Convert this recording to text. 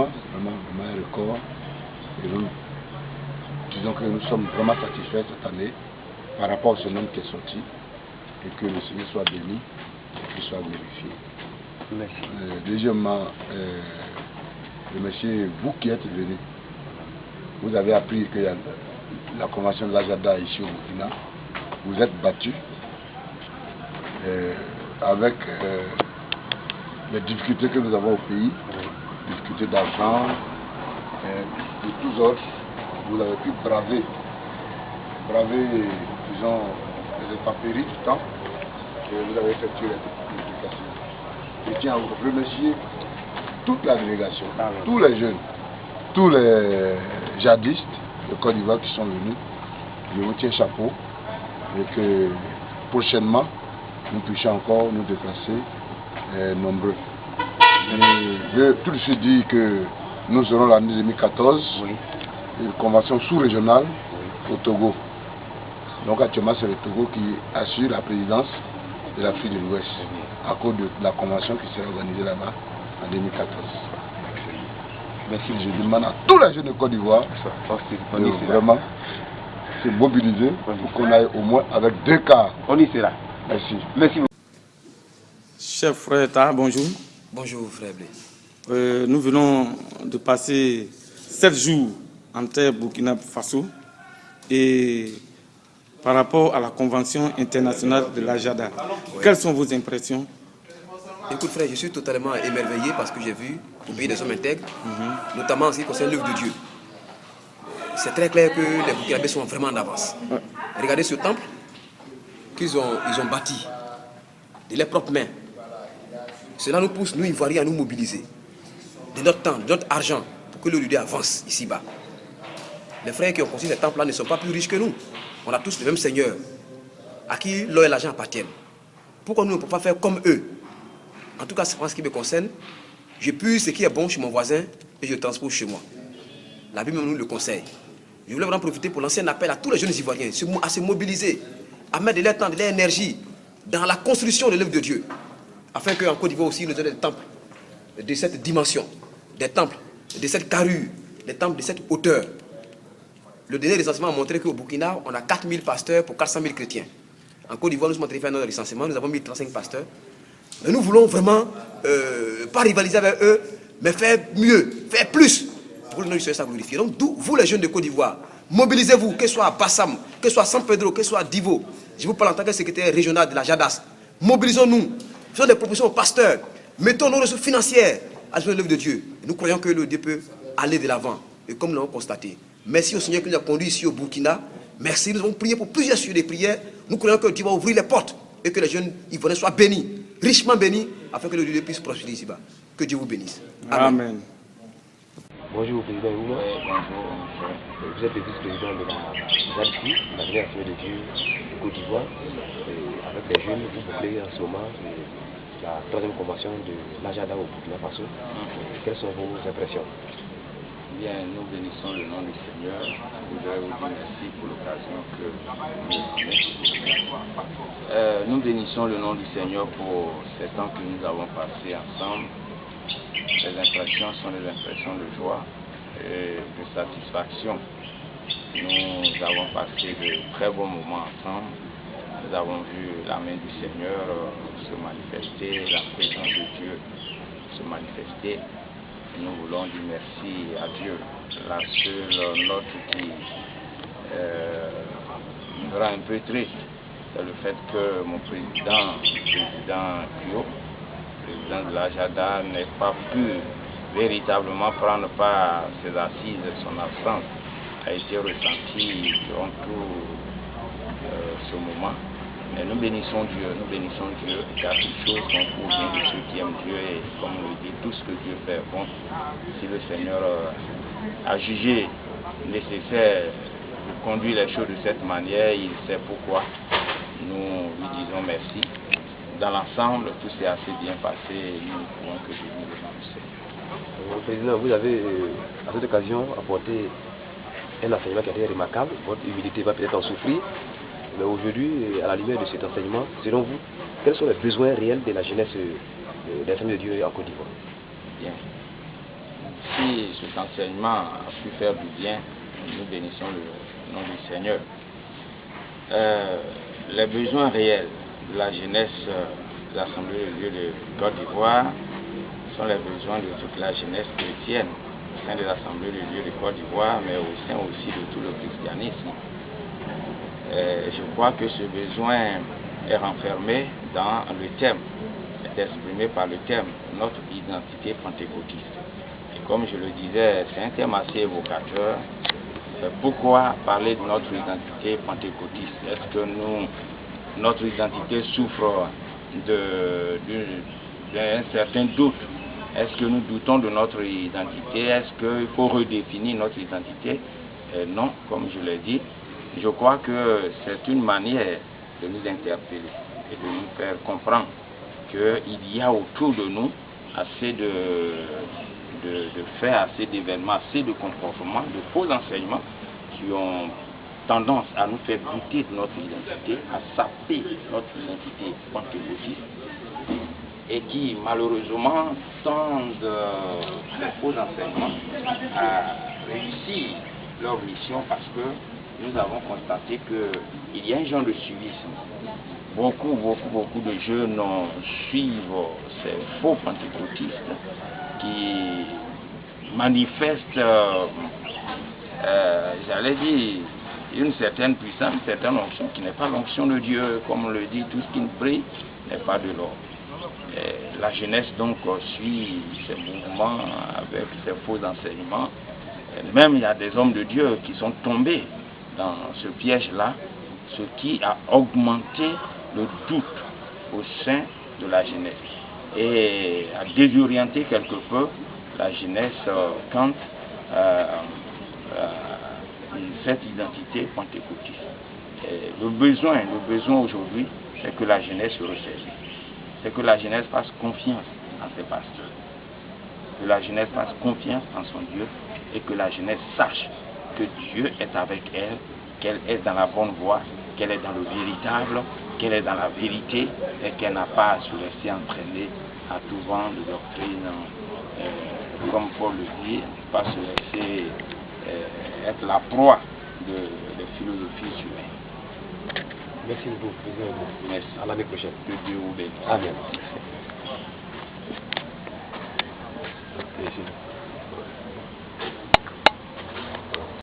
Vraiment un record. Et nous disons que nous sommes vraiment satisfaits cette année par rapport au semaine qui est sorti et que le Seigneur soit béni et qu'il soit glorifié. Merci. Deuxièmement, remercier vous qui êtes venus. Vous avez appris que la convention de l'Ajada ici au Burkina, vous êtes battus avec les difficultés que nous avons au pays, difficultés d'argent, de tous autres. Vous avez pu braver, disons, les intempéries du temps et vous avez effectué l'implication. Je tiens à vous remercier toute la délégation, tous les jeunes, tous les jadistes de Côte d'Ivoire qui sont venus. Je vous tiens chapeau et que prochainement nous puissions encore nous déplacer nombreux. Je veux tout de suite dire que nous aurons l'année 2014 une convention sous-régionale au Togo. Donc actuellement c'est le Togo qui assure la présidence de l'Afrique de l'Ouest à cause de la convention qui sera organisée là-bas en 2014. Merci. Je demande à tous les jeunes de Côte d'Ivoire de vraiment se mobiliser pour qu'on aille au moins avec 2 quarts. On y sera. Merci. Merci beaucoup. Chef frère Ta, bonjour. Bonjour frère Blé. Nous venons de passer 7 jours en terre Burkina Faso et par rapport à la Convention internationale de l'Ajada, quelles sont vos impressions? Écoute frère, je suis totalement émerveillé parce que j'ai vu au pays des hommes intègres, notamment en ce qui concerne l'œuvre de Dieu. C'est très clair que les Burkinabés sont vraiment en avance. Regardez ce temple qu'ils ont bâti de leurs propres mains. Cela nous pousse, nous Ivoiriens, à nous mobiliser de notre temps, de notre argent pour que le Dieu avance ici-bas. Les frères qui ont construit ces temples-là ne sont pas plus riches que nous. On a tous le même Seigneur à qui l'or et l'argent appartiennent. Pourquoi nous ne pouvons pas faire comme eux? En tout cas, en ce qui me concerne, je puise ce qui est bon chez mon voisin et je le transpose chez moi. La Bible nous le conseille. Je voulais vraiment profiter pour lancer un appel à tous les jeunes Ivoiriens à se mobiliser, à mettre de leur temps, de leur énergie dans la construction de l'œuvre de Dieu. Afin qu'en Côte d'Ivoire aussi, nous ayons des temples de cette dimension, des temples de cette carrure, des temples de cette hauteur. Le dernier recensement a montré qu'au Burkina, on a 4000 pasteurs pour 400 000 chrétiens. En Côte d'Ivoire, nous sommes en train de faire notre recensement, nous avons 1035 pasteurs. Mais nous voulons vraiment, pas rivaliser avec eux, mais faire mieux, faire plus pour que le nom du Seigneur soit glorifié. Donc, vous les jeunes de Côte d'Ivoire, mobilisez-vous, que ce soit à Bassam, que ce soit à San Pedro, que ce soit à Divo. Je vous parle en tant que secrétaire régional de la JADAS. Mobilisons-nous, faisons des propositions aux pasteurs, mettons nos ressources financières à l'œuvre de Dieu. Nous croyons que le Dieu peut aller de l'avant. Et comme nous l'avons constaté, merci au Seigneur qui nous a conduits ici au Burkina. Merci, nous avons prié pour plusieurs sujets de prières. Nous croyons que Dieu va ouvrir les portes et que les jeunes Ivoiriens soient bénis, richement bénis, afin que le Dieu puisse prospérer ici-bas. Que Dieu vous bénisse. Amen. Bonjour président Ouma. Bonjour. Vous êtes le vice-président de la JADCI, la Grande Assemblée de Dieu de Côte d'Ivoire. Avec les jeunes, vous bouclez en ce moment la 3e convention de l'Ajada au Burkina Faso. Quelles sont vos impressions? Bien, nous bénissons le nom du Seigneur. Je voudrais vous dire merci pour l'occasion que nous bénissons le nom du Seigneur pour ces temps que nous avons passés ensemble. Les impressions sont des impressions de joie et de satisfaction. Nous avons passé de très bons moments ensemble. Nous avons vu la main du Seigneur se manifester, la présence de Dieu se manifester. Nous voulons dire merci à Dieu, la seule note qui nous rend un peu triste, c'est le fait que mon président Kyo, président de la JADA, n'ait pas pu véritablement prendre part à ses assises. Son absence a été ressentie durant tout ce moment. Mais nous bénissons Dieu, car toutes choses sont pour bien de ceux qui aiment Dieu et comme on le dit, tout ce que Dieu fait est bon. Si le Seigneur a jugé nécessaire de conduire les choses de cette manière, il sait pourquoi. Nous lui disons merci. Dans l'ensemble, tout s'est assez bien passé et nous ne pouvons que bénir le nom du Seigneur. Président, vous avez à cette occasion apporté un enseignement qui a été remarquable. Votre humilité va peut-être en souffrir. Mais aujourd'hui, à la lumière de cet enseignement, selon vous, quels sont les besoins réels de la jeunesse d'Assemblée de Dieu en Côte d'Ivoire? Bien. si cet enseignement a pu faire du bien, nous bénissons le nom du Seigneur. Les besoins réels de la jeunesse de l'Assemblée de Dieu de Côte d'Ivoire sont les besoins de toute la jeunesse chrétienne au sein de l'Assemblée de Dieu de Côte d'Ivoire, mais au sein aussi de tout le christianisme. Je crois que ce besoin est renfermé dans le thème, est exprimé par le thème, notre identité pentecôtiste. Et comme je le disais, c'est un thème assez évocateur. Pourquoi parler de notre identité pentecôtiste? Est-ce que notre identité souffre d'un certain doute? Est-ce que nous doutons de notre identité? Est-ce qu'il faut redéfinir notre identité? Non, comme je l'ai dit. Je crois que c'est une manière de nous interpeller et de nous faire comprendre qu'il y a autour de nous assez de faits, assez d'événements, assez de comportements, de faux enseignements qui ont tendance à nous faire douter de notre identité, à saper notre identité pentecôtiste et qui malheureusement tendent, les faux enseignements, à réussir leur mission parce que nous avons constaté qu'il y a un genre de suivisme. Beaucoup de jeunes suivent ces faux pentecôtistes qui manifestent, j'allais dire, une certaine puissance, une certaine onction qui n'est pas l'onction de Dieu. Comme on le dit, tout ce qui nous brille n'est pas de l'or. La jeunesse donc suit ces mouvements avec ces faux enseignements. Même il y a des hommes de Dieu qui sont tombés dans ce piège-là, ce qui a augmenté le doute au sein de la jeunesse et a désorienté quelque peu la jeunesse quant à cette identité pentecôtiste. Le besoin aujourd'hui, c'est que la jeunesse se ressaisisse, c'est que la jeunesse fasse confiance en ses pasteurs, que la jeunesse fasse confiance en son Dieu et que la jeunesse sache que Dieu est avec elle, qu'elle est dans la bonne voie, qu'elle est dans le véritable, qu'elle est dans la vérité et qu'elle n'a pas à se laisser entraîner à tout vent de doctrine, comme Paul le dit, pas se laisser être la proie de philosophies humaines. Merci beaucoup. Merci. À l'année prochaine. Que Dieu vous bénisse. Amen. Merci.